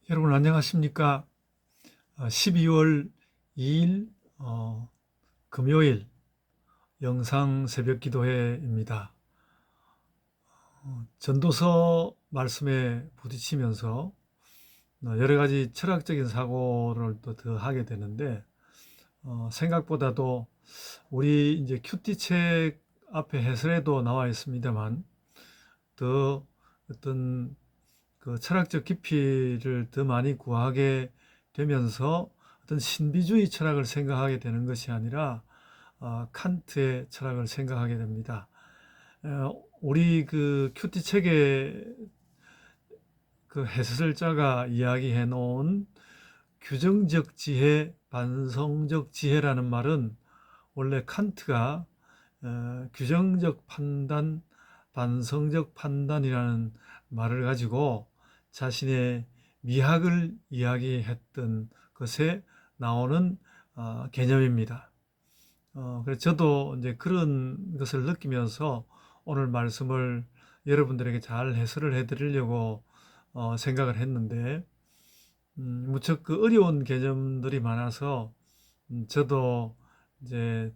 여러분 안녕하십니까? 12월 2일 금요일 영상 새벽 기도회입니다. 전도서 말씀에 부딪히면서 여러 가지 철학적인 사고를 또 더 하게 되는데 생각보다도 우리 이제 큐티 책 앞에 해설에도 나와 있습니다만 더 어떤 그 철학적 깊이를 더 많이 구하게 되면서 어떤 신비주의 철학을 생각하게 되는 것이 아니라 칸트의 철학을 생각하게 됩니다. 우리 그 큐티 책의 그 해설자가 이야기해 놓은 규정적 지혜, 반성적 지혜라는 말은 원래 칸트가 규정적 판단, 반성적 판단이라는 말을 가지고 자신의 미학을 이야기했던 것에 나오는 개념입니다. 그래서 저도 이제 그런 것을 느끼면서 오늘 말씀을 여러분들에게 잘 해설을 해드리려고 생각을 했는데, 무척 그 어려운 개념들이 많아서 저도 이제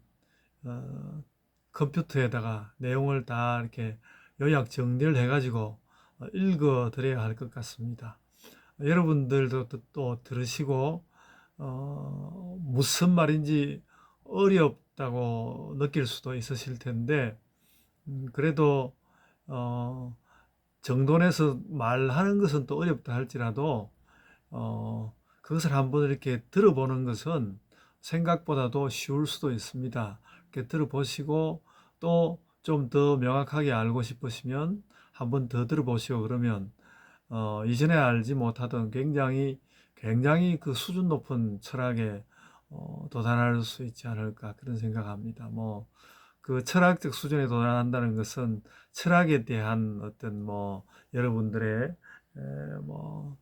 어, 컴퓨터에다가 내용을 다 이렇게 요약 정리를 해가지고 읽어 드려야 할 것 같습니다. 여러분들도 또 들으시고 무슨 말인지 어렵다고 느낄 수도 있으실 텐데 그래도 어, 정돈해서 말하는 것은 또 어렵다 할지라도 그것을 한번 이렇게 들어보는 것은 생각보다도 쉬울 수도 있습니다. 이렇게 들어보시고 또 좀 더 명확하게 알고 싶으시면 한번 더 들어보시고 그러면 이전에 알지 못하던 굉장히 그 수준 높은 철학에 도달할 수 있지 않을까 그런 생각합니다. 뭐 그 철학적 수준에 도달한다는 것은 철학에 대한 어떤 뭐 여러분들의 뭐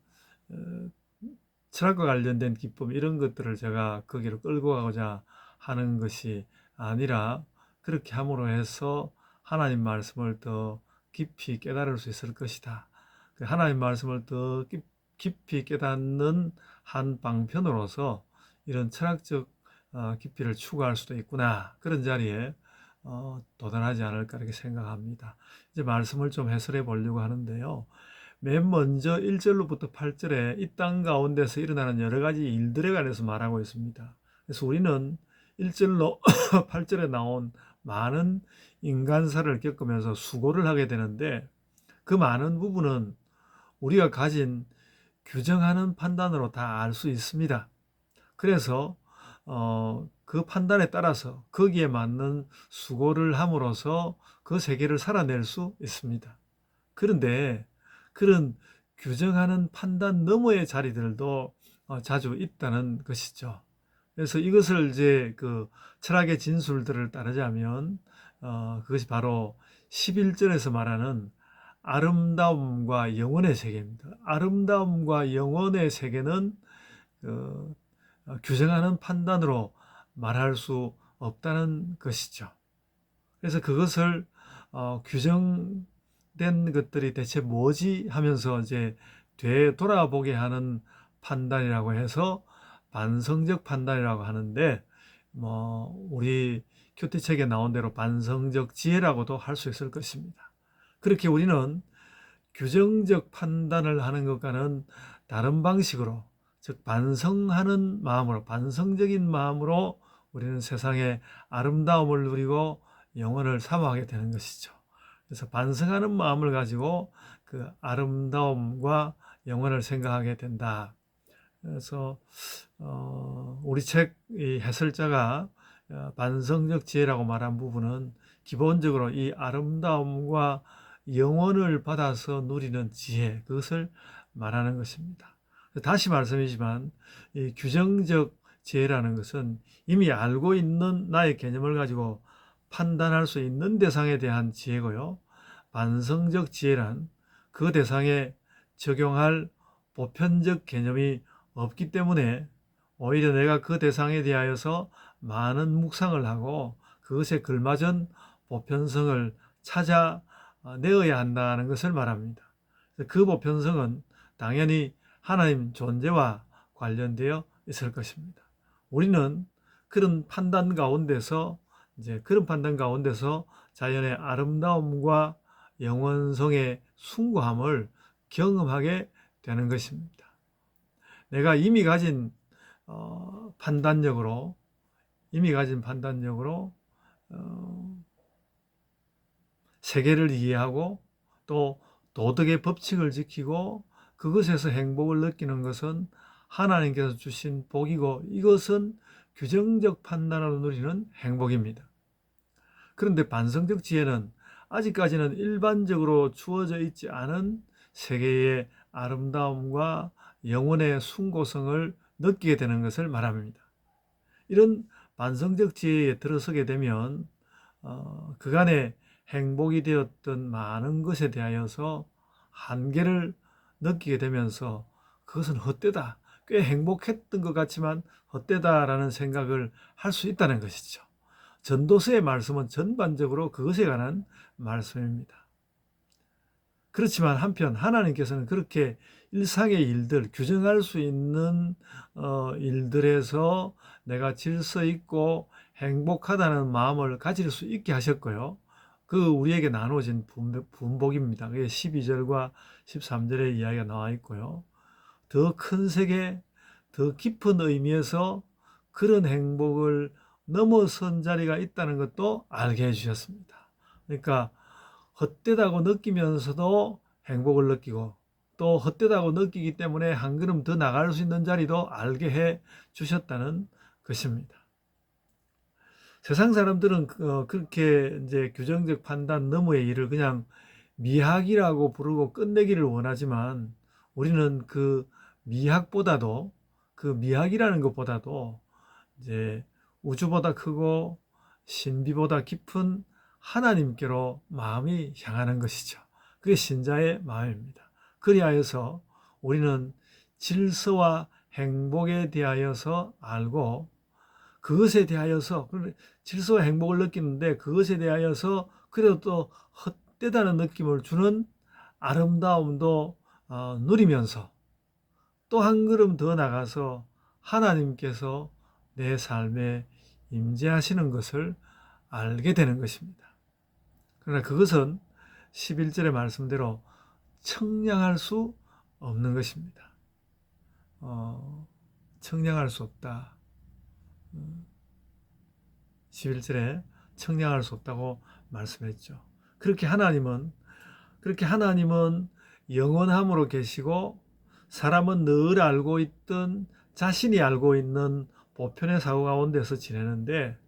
어, 철학과 관련된 기쁨 이런 것들을 제가 거기로 끌고 가고자 하는 것이 아니라 그렇게 함으로 해서 하나님 말씀을 더 깊이 깨달을 수 있을 것이다. 그 하나님 말씀을 더 깊이 깨닫는 한 방편으로서 이런 철학적 깊이를 추구할 수도 있구나. 그런 자리에 도달하지 않을까 이렇게 생각합니다. 이제 말씀을 좀 해설해 보려고 하는데요. 맨 먼저 1절로부터 8절에 이 땅 가운데서 일어나는 여러 가지 일들에 관해서 말하고 있습니다. 그래서 우리는 1절로 8절에 나온 많은 인간사를 겪으면서 수고를 하게 되는데 그 많은 부분은 우리가 가진 규정하는 판단으로 다 알 수 있습니다. 그래서 그 판단에 따라서 거기에 맞는 수고를 함으로써 그 세계를 살아낼 수 있습니다. 그런데 그런 규정하는 판단 너머의 자리들도 자주 있다는 것이죠. 그래서 이것을 이제 그 철학의 진술들을 따르자면 그것이 바로 11절에서 말하는 아름다움과 영혼의 세계입니다. 아름다움과 영혼의 세계는 그 규정하는 판단으로 말할 수 없다는 것이죠. 그래서 그것을 규정된 것들이 대체 뭐지 하면서 이제 되돌아보게 하는 판단이라고 해서 반성적 판단이라고 하는데 뭐 우리 큐티 책에 나온 대로 반성적 지혜라고도 할 수 있을 것입니다. 그렇게 우리는 규정적 판단을 하는 것과는 다른 방식으로 즉 반성하는 마음으로 반성적인 마음으로 우리는 세상의 아름다움을 누리고 영혼을 사모하게 되는 것이죠. 그래서 반성하는 마음을 가지고 그 아름다움과 영혼을 생각하게 된다. 그래서 우리 책 이 해설자가 반성적 지혜라고 말한 부분은 기본적으로 이 아름다움과 영혼을 받아서 누리는 지혜, 그것을 말하는 것입니다. 다시 말씀이지만 이 규정적 지혜라는 것은 이미 알고 있는 나의 개념을 가지고 판단할 수 있는 대상에 대한 지혜고요. 반성적 지혜란 그 대상에 적용할 보편적 개념이 없기 때문에 오히려 내가 그 대상에 대하여서 많은 묵상을 하고 그것에 걸맞은 보편성을 찾아 내어야 한다는 것을 말합니다. 그 보편성은 당연히 하나님 존재와 관련되어 있을 것입니다. 우리는 그런 판단 가운데서 자연의 아름다움과 영원성의 숭고함을 경험하게 되는 것입니다. 내가 이미 가진 판단력으로 세계를 이해하고 또 도덕의 법칙을 지키고 그것에서 행복을 느끼는 것은 하나님께서 주신 복이고, 이것은 규정적 판단으로 누리는 행복입니다. 그런데 반성적 지혜는 아직까지는 일반적으로 주어져 있지 않은 세계의 아름다움과 영혼의 숭고성을 느끼게 되는 것을 말합니다. 이런 반성적 지혜에 들어서게 되면 그간의 행복이 되었던 많은 것에 대하여서 한계를 느끼게 되면서 그것은 헛되다, 꽤 행복했던 것 같지만 헛되다라는 생각을 할 수 있다는 것이죠. 전도서의 말씀은 전반적으로 그것에 관한 말씀입니다. 그렇지만 한편 하나님께서는 그렇게 일상의 일들, 규정할 수 있는 일들에서 내가 질서 있고 행복하다는 마음을 가질 수 있게 하셨고요. 그 우리에게 나누어진 분복입니다. 그게 12절과 13절의 이야기가 나와 있고요. 더 큰 세계, 더 깊은 의미에서 그런 행복을 넘어선 자리가 있다는 것도 알게 해주셨습니다. 그러니까 헛되다고 느끼면서도 행복을 느끼고, 또 헛되다고 느끼기 때문에 한 걸음 더 나갈 수 있는 자리도 알게 해 주셨다는 것입니다. 세상 사람들은 그렇게 이제 규정적 판단 너머의 일을 그냥 미학이라고 부르고 끝내기를 원하지만, 우리는 그 미학보다도, 그 미학이라는 것보다도 이제 우주보다 크고 신비보다 깊은 하나님께로 마음이 향하는 것이죠. 그게 신자의 마음입니다. 그리하여서 우리는 질서와 행복에 대하여서 알고, 그것에 대하여서 질서와 행복을 느끼는데, 그것에 대하여서 그래도 또 헛되다는 느낌을 주는 아름다움도 누리면서 또 한 걸음 더 나가서 하나님께서 내 삶에 임재하시는 것을 알게 되는 것입니다. 그러나 그것은 11절의 말씀대로 청량할 수 없는 것입니다. 청량할 수 없다. 11절에 청량할 수 없다고 말씀했죠. 그렇게 하나님은 영원함으로 계시고, 사람은 늘 알고 있던, 자신이 알고 있는 보편의 사고 가운데서 지내는데,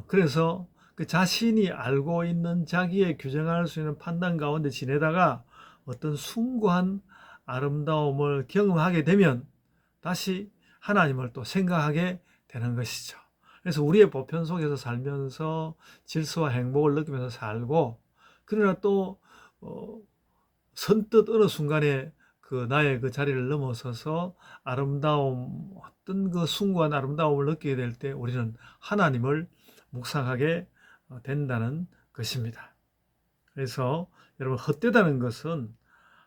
그래서 그 자신이 알고 있는 자기의 규정할 수 있는 판단 가운데 지내다가 어떤 숭고한 아름다움을 경험하게 되면 다시 하나님을 또 생각하게 되는 것이죠. 그래서 우리의 보편 속에서 살면서 질서와 행복을 느끼면서 살고, 그러나 또 선뜻 어느 순간에 그 나의 그 자리를 넘어서서 어떤 그 숭고한 아름다움을 느끼게 될 때 우리는 하나님을 묵상하게 된다는 것입니다. 그래서 여러분, 헛되다는 것은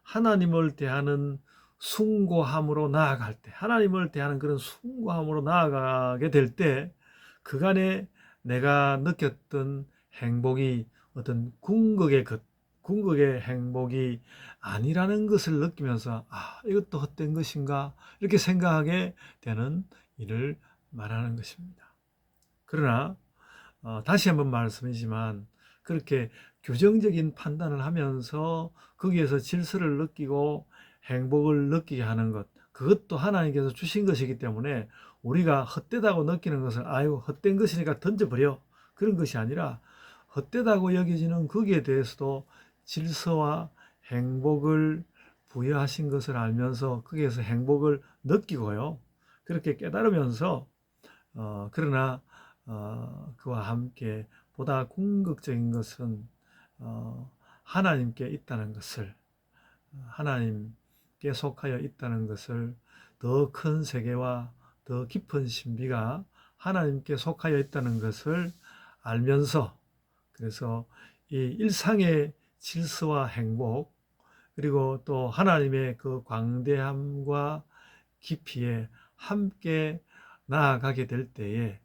하나님을 대하는 숭고함으로 나아갈 때, 하나님을 대하는 그런 숭고함으로 나아가게 될 때, 그간에 내가 느꼈던 행복이 어떤 궁극의 행복이 아니라는 것을 느끼면서, 이것도 헛된 것인가, 이렇게 생각하게 되는 일을 말하는 것입니다. 그러나 다시 한번 말씀이지만, 그렇게 규정적인 판단을 하면서 거기에서 질서를 느끼고 행복을 느끼게 하는 것, 그것도 하나님께서 주신 것이기 때문에 우리가 헛되다고 느끼는 것을 헛된 것이니까 던져버려, 그런 것이 아니라, 헛되다고 여겨지는 거기에 대해서도 질서와 행복을 부여하신 것을 알면서 거기에서 행복을 느끼고요, 그렇게 깨달으면서 그러나 그와 함께 보다 궁극적인 것은 하나님께 있다는 것을, 하나님께 속하여 있다는 것을, 더 큰 세계와 더 깊은 신비가 하나님께 속하여 있다는 것을 알면서, 그래서 이 일상의 질서와 행복, 그리고 또 하나님의 그 광대함과 깊이에 함께 나아가게 될 때에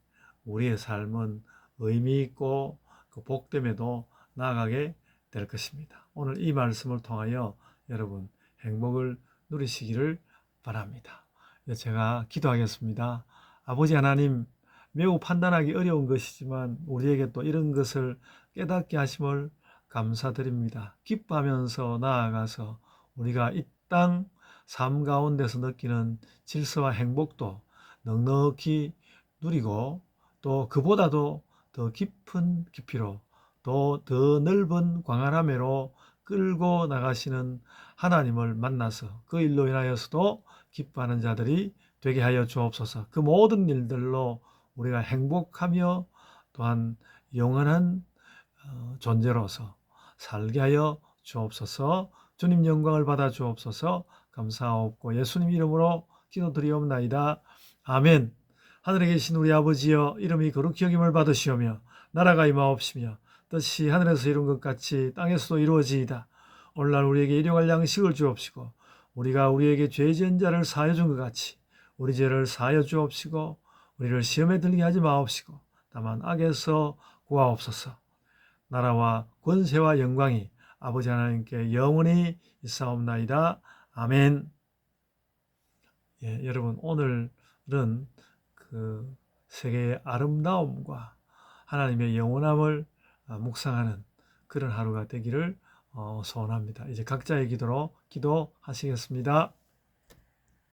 우리의 삶은 의미 있고 그 복됨에도 나아가게 될 것입니다. 오늘 이 말씀을 통하여 여러분 행복을 누리시기를 바랍니다. 제가 기도하겠습니다. 아버지 하나님, 매우 판단하기 어려운 것이지만 우리에게 또 이런 것을 깨닫게 하심을 감사드립니다. 기뻐하면서 나아가서 우리가 이 땅 삶 가운데서 느끼는 질서와 행복도 넉넉히 누리고 또 그보다도 더 깊은 깊이로 또 더 넓은 광활함으로 끌고 나가시는 하나님을 만나서 그 일로 인하여서도 기뻐하는 자들이 되게 하여 주옵소서. 그 모든 일들로 우리가 행복하며 또한 영원한 존재로서 살게 하여 주옵소서. 주님 영광을 받아 주옵소서. 감사하옵고 예수님 이름으로 기도드리옵나이다. 아멘. 하늘에 계신 우리 아버지여, 이름이 거룩히 여김을 받으시오며 나라가 임하옵시며 뜻이 하늘에서 이룬 것 같이 땅에서도 이루어지이다. 오늘날 우리에게 일용할 양식을 주옵시고 우리가 우리에게 죄 지은 자를 사하여 준 것 같이 우리 죄를 사하여 주옵시고 우리를 시험에 들게 하지 마옵시고 다만 악에서 구하옵소서. 나라와 권세와 영광이 아버지 하나님께 영원히 있사옵나이다. 아멘. 여러분 오늘은 그 세계의 아름다움과 하나님의 영원함을 묵상하는 그런 하루가 되기를 소원합니다. 이제 각자의 기도로 기도하시겠습니다.